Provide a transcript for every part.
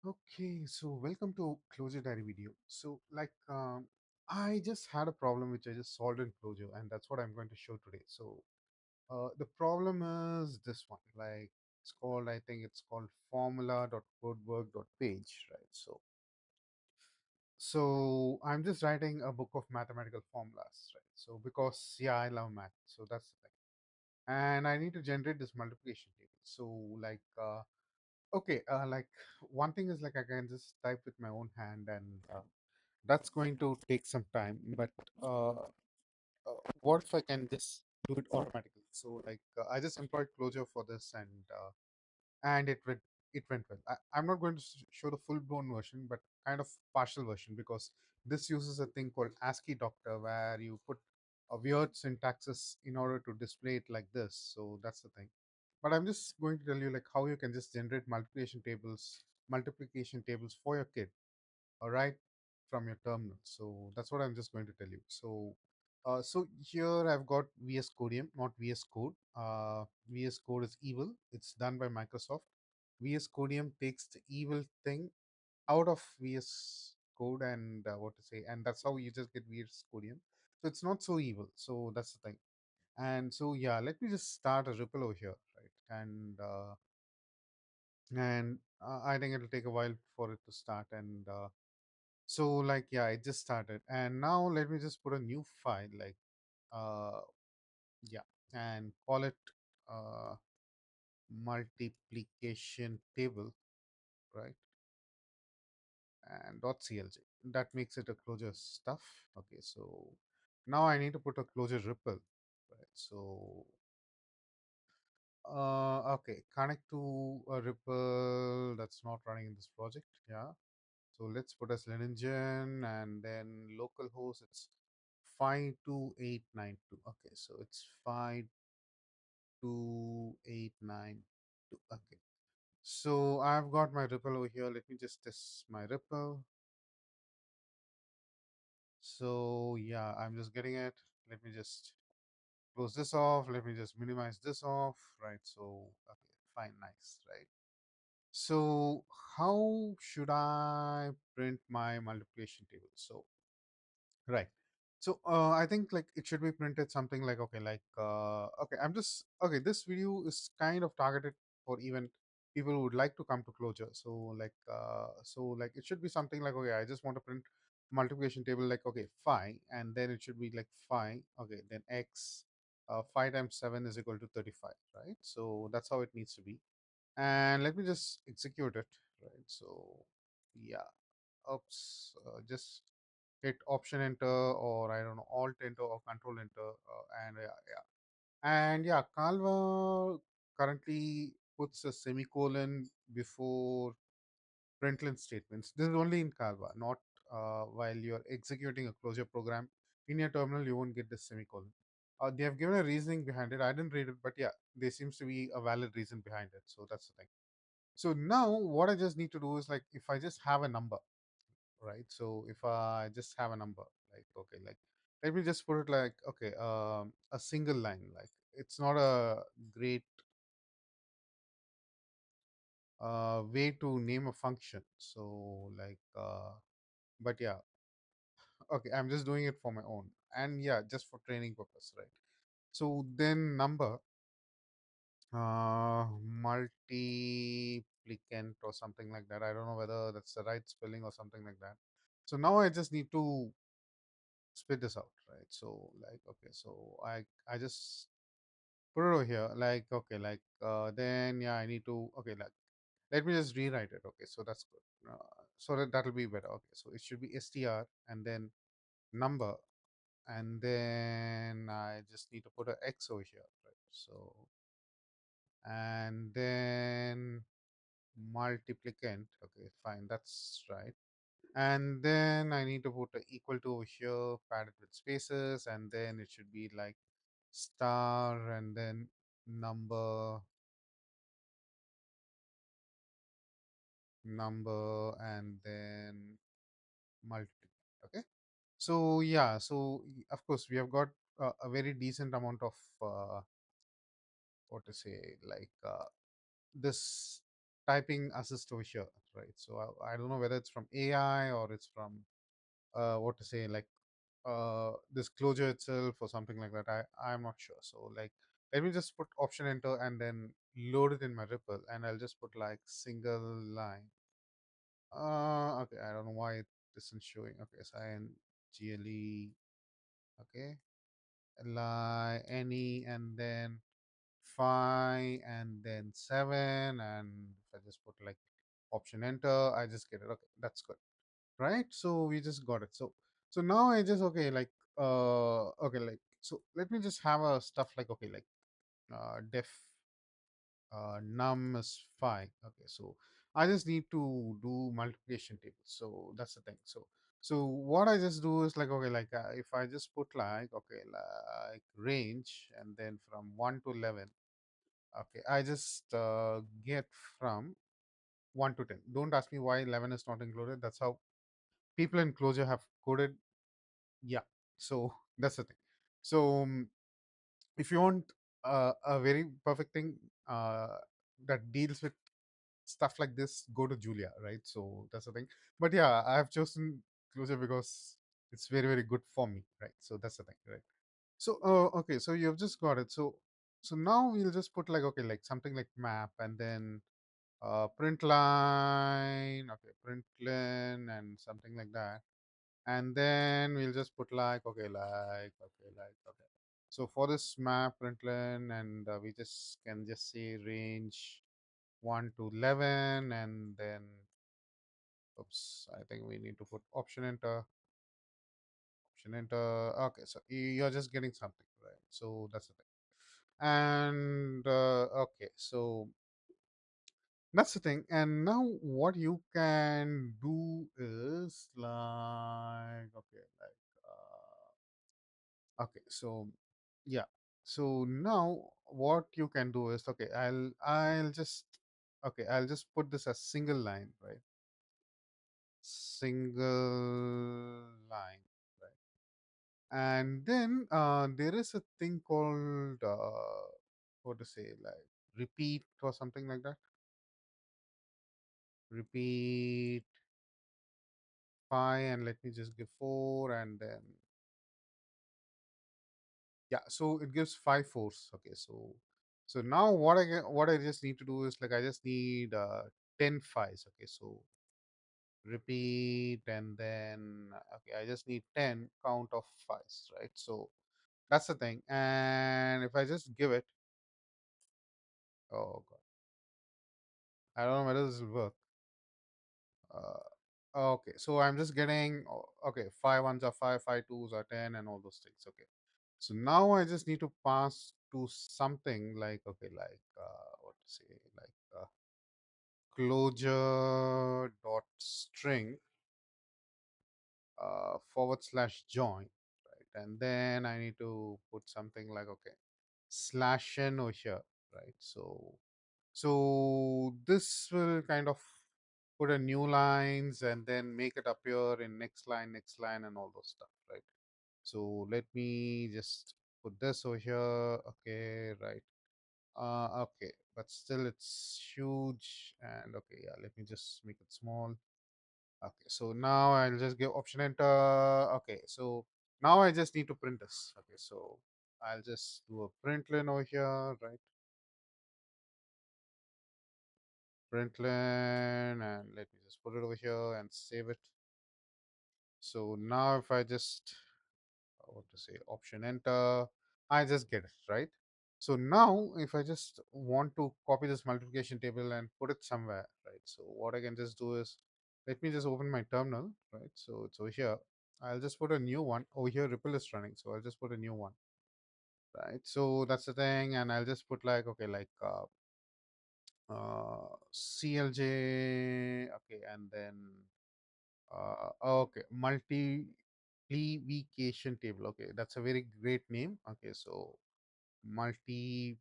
Okay, so welcome to Clojure Diary video. I just had a problem which I just solved in Clojure, and that's what I'm going to show today. The problem is this one. I think it's called formula.codework.page, right? So I'm just writing a book of mathematical formulas, right? So because yeah, I love math, so that's the thing, and I need to generate this multiplication table. Like one thing is like I can just type with my own hand, and that's going to take some time. But what if I can just do it automatically? I just employed Clojure for this, and it went well. I'm not going to show the full blown version, but kind of partial version because this uses a thing called ASCII Doctor, where you put a weird syntaxes in order to display it like this. So that's the thing. But I'm just going to tell you like how you can just generate multiplication tables for your kid, all right, from your terminal. So that's what I'm just going to tell you. So here I've got VS Codium, not VS Code. VS Code is evil. It's done by Microsoft. VS Codium takes the evil thing out of VS Code, and what to say, and that's how you just get VS Codium. So it's not so evil. So that's the thing. And so yeah, let me just start a ripple over here, right? And I think it'll take a while for it to start. Yeah, it just started, and now let me just put a new file, uh yeah, and call it uh multiplication table, right? And .clj, that makes it a closure stuff. Okay, so now I need to put a closure ripple, right? Okay, connect to a ripple that's not running in this project. Yeah, so let's put as Lenigen, and then localhost, it's 52892. Okay, so it's 52892. Okay, so I've got my ripple over here. Let me just test my ripple. So yeah, I'm just getting it. Let me just close this off. Let me just minimize this off, right? So okay, fine, nice, right? So how should I print my multiplication table? Right. I think like it should be printed something like okay, I'm just okay. This video is kind of targeted for even people who would like to come to Clojure. So it should be something like, okay, I just want to print multiplication table, like, okay, phi, and then it should be like phi, okay, then x, 5 times 7 is equal to 35, right? So that's how it needs to be. And let me just execute it, right? So yeah, oops, just hit option enter, or I don't know, alt enter or control enter, and yeah, Canva currently puts a semicolon before println statements. This is only in Canva, not while you're executing a Clojure program in your terminal. You won't get the semicolon. They have given a reasoning behind it. I didn't read it, but yeah, there seems to be a valid reason behind it. So that's the thing. So now what I just need to do is, like, if I just have a number, right? So if I just have a number, like, okay, like, let me just put it like, okay, a single line, like, it's not a great way to name a function. But yeah, okay, I'm just doing it for my own, and yeah, just for training purpose, right? So then number, multiplicand or something like that. I don't know whether that's the right spelling or something like that. So now I just need to split this out, right? So like, okay, so I just put it over here, like, okay, like, then yeah, I need to, okay, like, let me just rewrite it. Okay, so that's good. So that'll be better. Okay, so it should be str and then number, and then I just need to put a x over here, right? So, and then multiplicand. Okay, fine, that's right. And then I need to put a equal to over here, padded with spaces, and then it should be like star and then number and then multiply. Okay, so yeah, of course we have got a very decent amount of what to say, like, this typing assist over here, right? So I don't know whether it's from AI or it's from what to say, like this Clojure itself or something like that. I'm not sure. So like, let me just put option enter and then load it in my Ripple, and I'll just put like single line. Okay, I don't know why it isn't showing. Okay, sign GLE. Okay, any and then 5 and then 7, and if I just put like option enter, I just get it. Okay, that's good, right? So we just got it. So now I just, okay, like okay, like, so let me just have a stuff like, okay, like def num is 5. Okay, so I just need to do multiplication table. So that's the thing. So what I just do is like, okay, like if I just put like, okay, like range and then from 1 to 11. Okay, I just get from 1 to 10. Don't ask me why 11 is not included. That's how people in Clojure have coded. Yeah, so that's the thing. So if you want a very perfect thing that deals with stuff like this, go to Julia, right? So that's the thing. But yeah, I have chosen Clojure because it's very, very good for me, right? So that's the thing, right? So okay, so you've just got it. So now we'll just put like, okay, like something like map, and then print line, okay, print line and something like that. And then we'll just put like, okay, like, okay, like, okay. So for this map print line, and we just can just say range 1 to 11, and then, oops, I think we need to put option enter, option enter. Okay, so you're just getting something, right? So that's the thing. And okay, so that's the thing. And now what you can do is like, okay, like okay, so yeah. So now what you can do is, okay, I'll just, okay, I'll just put this as single line, right? Single line, right? And then there is a thing called what to say, like repeat or something like that. Repeat 5, and let me just give 4, and then yeah, so it gives 5 fours. Okay, so now what I just need to do is like, I just need 10 fives. Okay, so repeat, and then okay, I just need 10 count of fives, right? So that's the thing. And if I just give it, oh god, I don't know whether this will work. Okay, so I'm just getting, okay, 5 ones are 5, 5 twos are 10, and all those things. Okay, so now I just need to pass to something like, okay, like what to say, like closure dot string forward slash join, right? And then I need to put something like, okay, slash n over here, right? So this will kind of put a new lines and then make it appear in next line and all those stuff, right? So let me just put this over here. Okay, right. Okay, but still it's huge. And okay, yeah, let me just make it small. Okay, so now I'll just give option enter. Okay, so now I just need to print this. Okay, so I'll just do a print line over here, right? Print line, and let me just put it over here and save it. So now if I just, what to say, option enter, I just get it, right? So now if I just want to copy this multiplication table and put it somewhere, right? So what I can just do is, let me just open my terminal, right? So it's over here. I'll just put a new one over here. Ripple is running, so I'll just put a new one, right? So that's the thing. And I'll just put like, okay, like CLJ, okay, and then okay, multiplication table. Okay, that's a very great name. Okay, so multiply.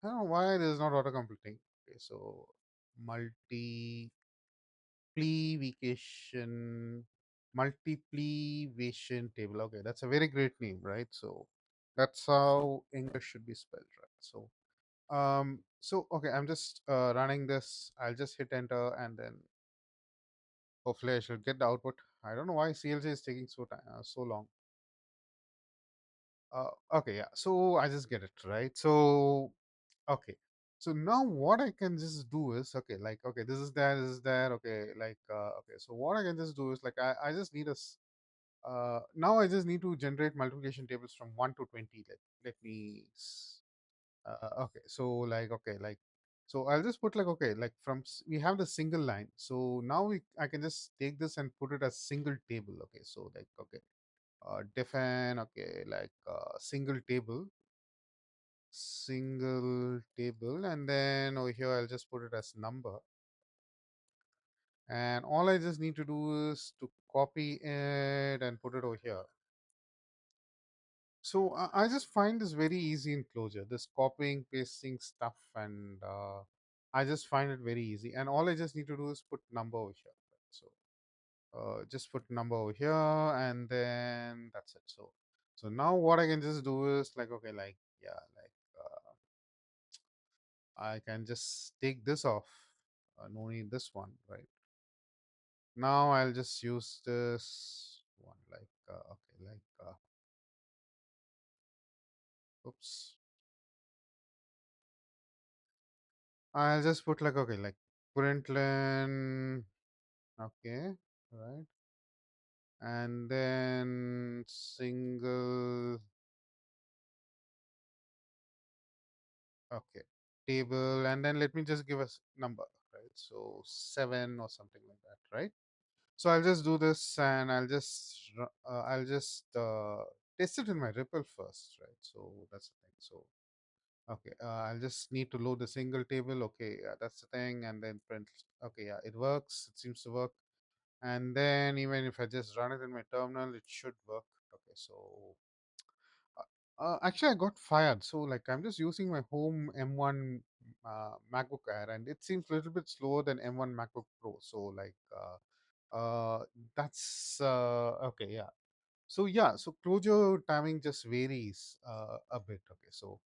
I don't know why this is not auto completing. Okay, so multiplication multiplication table. Okay, that's a very great name, right? So that's how English should be spelled, right? So So okay, I'm just running this. I'll just hit enter, and then hopefully I should get the output. I don't know why CLJ is taking so long. Okay, yeah. So I just get it right. So okay. So now what I can just do is okay, like okay, this is there, this is there. Okay, like okay. So what I can just do is like I just need now I just need to generate multiplication tables from 1 to 20. Let me okay, so like okay, like so I'll just put like okay, like we have the single line. So now I can just take this and put it as single table. Okay, so like okay, define okay, like single table, and then over here I'll just put it as number, and all I just need to do is to copy it and put it over here. So I just find this very easy in Clojure, this copying, pasting stuff, and I just find it very easy. And all I just need to do is put number over here. So just put number over here, and then that's it. So now what I can just do is like okay, like yeah, like I can just take this off. No need this one, right? Now I'll just use this one, like okay, like oops. I'll just put like okay, like println. Okay, right. And then single, okay, table. And then let me just give us number, right? So 7 or something like that, right? So I'll just do this and I'll just test it in my Ripple first, right? So that's the thing. So, okay, I'll just need to load the single table. Okay, yeah, that's the thing. And then print. Okay, yeah, it works. It seems to work. And then even if I just run it in my terminal, it should work. Okay, so actually I got fired. So like I'm just using my home M1 MacBook Air, and it seems a little bit slower than M1 MacBook Pro. So like that's okay, yeah. So yeah, so closure timing just varies a bit. Okay, so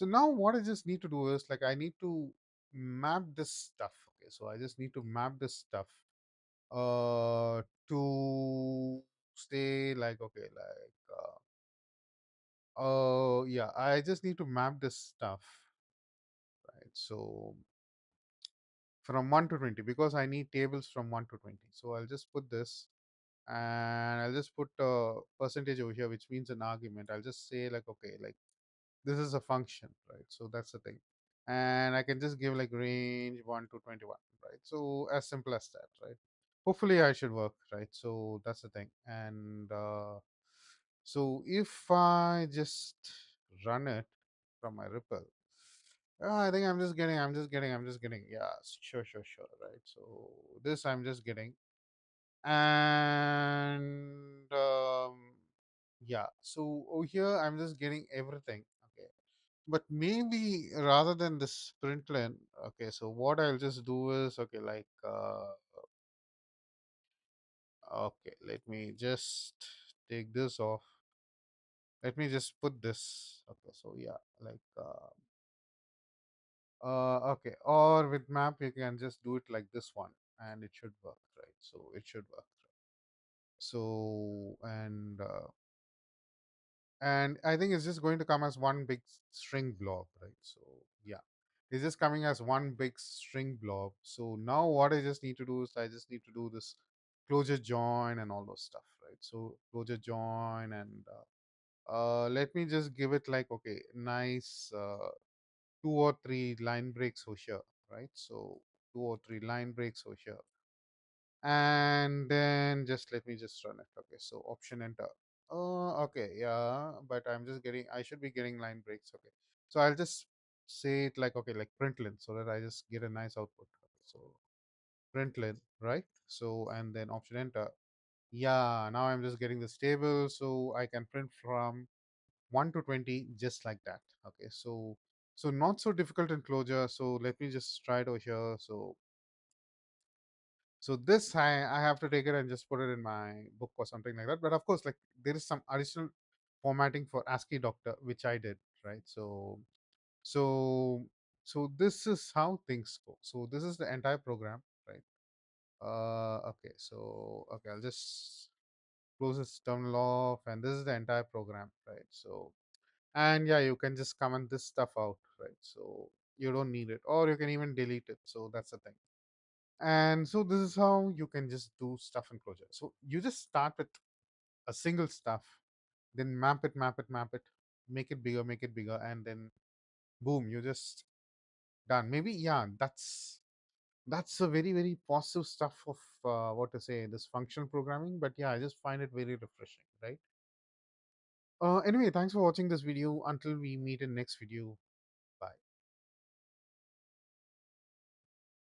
now what I just need to do is like I need to map this stuff. Okay, so I just need to map this stuff uh to stay like okay, like yeah, I just need to map this stuff, right? So from 1 to 20, because I need tables from 1 to 20. So I'll just put this, and I'll just put percentage over here, which means an argument. I'll just say like okay, like this is a function, right? So that's the thing. And I can just give like range 1 to 21, right? So as simple as that, right? Hopefully I should work, right? So that's the thing. And so if I just run it from my Ripple, I'm just getting, yeah, sure, right? So this I'm just getting, and yeah, so over here I'm just getting everything, okay. But maybe rather than this println, okay, so what I'll just do is okay, like okay, let me just take this off. Let me just put this. Okay, so yeah, like okay, or with map you can just do it like this one, and it should work, right? So it should work. So and I think it's just going to come as one big string blob, right? So yeah, it's just coming as one big string blob. So now what I just need to do is I just need to do this closure join and all those stuff, right? So closure join, and let me just give it like okay, nice 2 or 3 line breaks over here, right? So 2 or 3 line breaks over here, and then just let me just run it. Okay, so option enter. Oh, okay, yeah, but I should be getting line breaks. Okay, so I'll just say it like okay, like println, so that I just get a nice output. Okay, so println, right? So and then option enter. Yeah, now I'm just getting this table, so I can print from 1 to 20 just like that. Okay, so not so difficult in Clojure. So let me just try it over here. So this I have to take it and just put it in my book or something like that. But of course, like there is some additional formatting for ASCII Doctor, which I did, right? So So this is how things go. So this is the entire program, right? Okay, so okay, I'll just close this terminal off, and this is the entire program, right? So, and yeah, you can just comment this stuff out, right? So you don't need it, or you can even delete it. So that's the thing. And so this is how you can just do stuff in Clojure. So you just start with a single stuff, then map it, make it bigger, and then boom, you just done. Maybe yeah, that's a very very positive stuff of what to say, this functional programming. But yeah, I just find it very refreshing, right? Anyway, thanks for watching this video. Until we meet in next video,